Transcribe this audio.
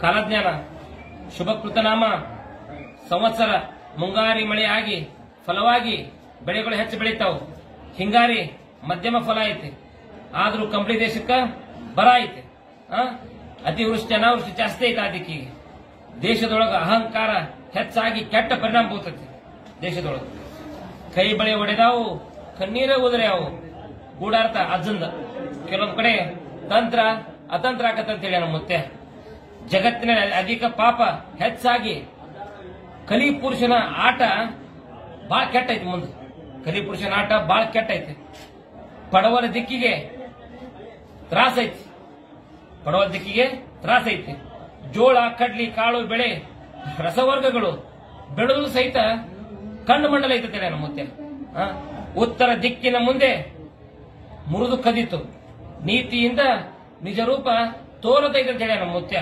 ಕಾಲಜ್ಞಾನ ಶುಭಕೃತನಾಮ ಸಂವತ್ಸರ ಮುಂಗಾರಿ ಮಳೆ ಆಗಿ ಫಲವಾಗಿ ಬೆಳೆಗಳು ಹೆಚ್ಚು ಬೆಳೀತಾವು. ಹಿಂಗಾರಿ ಮಧ್ಯಮ ಫಲ ಐತಿ, ಆದ್ರೂ ಕಂಪ್ಲಿ ದೇಶಕ್ಕ ಬರ ಐತಿ. ಅತಿವೃಷ್ಟಿ ಅನಾವೃಷ್ಟಿ ಜಾಸ್ತಿ ಐತೆ. ಅದಕ್ಕೆ ದೇಶದೊಳಗ ಅಹಂಕಾರ ಹೆಚ್ಚಾಗಿ ಕೆಟ್ಟ ಪರಿಣಾಮ ಬೀಳ್ತೈತಿ. ದೇಶದೊಳಗ ಕೈ ಬಳೆ ಒಡೆದಾವು, ಕಣ್ಣೀರ ಉದುರ್ಯಾವು. ಗೂಢಾರ್ಥ ಅಜ್ಜಂದ ಕೆಲವೊಂದ್ ಕಡೆ ತಂತ್ರ ಅತಂತ್ರ ಆಕತ್ತಂತೇಳಿ ನಮ್ಮ ಮುತ್ತೆ. ಜಗತ್ತಿನಲ್ಲಿ ಅಧಿಕ ಪಾಪ ಹೆಚ್ಚಾಗಿ ಕಲಿ ಪುರುಷನ ಆಟ ಬಾಳ ಕೆಟ್ಟೈತಿ. ಮುಂದೆ ಕಲಿ ಪುರುಷನ ಆಟ ಬಾಳ ಕೆಟ್ಟೈತಿ. ಪಡವಲ ದಿಕ್ಕಿಗೆ ತ್ರಾಸ ಐತಿ. ಪಡವಲ ದಿಕ್ಕಿಗೆ ತ್ರಾಸ ಐತಿ. ಜೋಳ, ಕಡ್ಲಿ, ಕಾಳು ಬೆಳೆ ರಸವರ್ಗಗಳು ಬೆಳೆದು ಸಹಿತ ಕಣ್ಣು ಮಂಡಲ ಐತೆ ನಮ್ಮ ಮುತ್ತೆ. ಉತ್ತರ ದಿಕ್ಕಿನ ಮುಂದೆ ಮುರಿದು ಕದಿತು, ನೀತಿಯಿಂದ ನಿಜ ರೂಪ ತೋರದೈತೆ ಅಂತ ಹೇಳಿ ನಮ್ಮ ಮುತ್ಯ.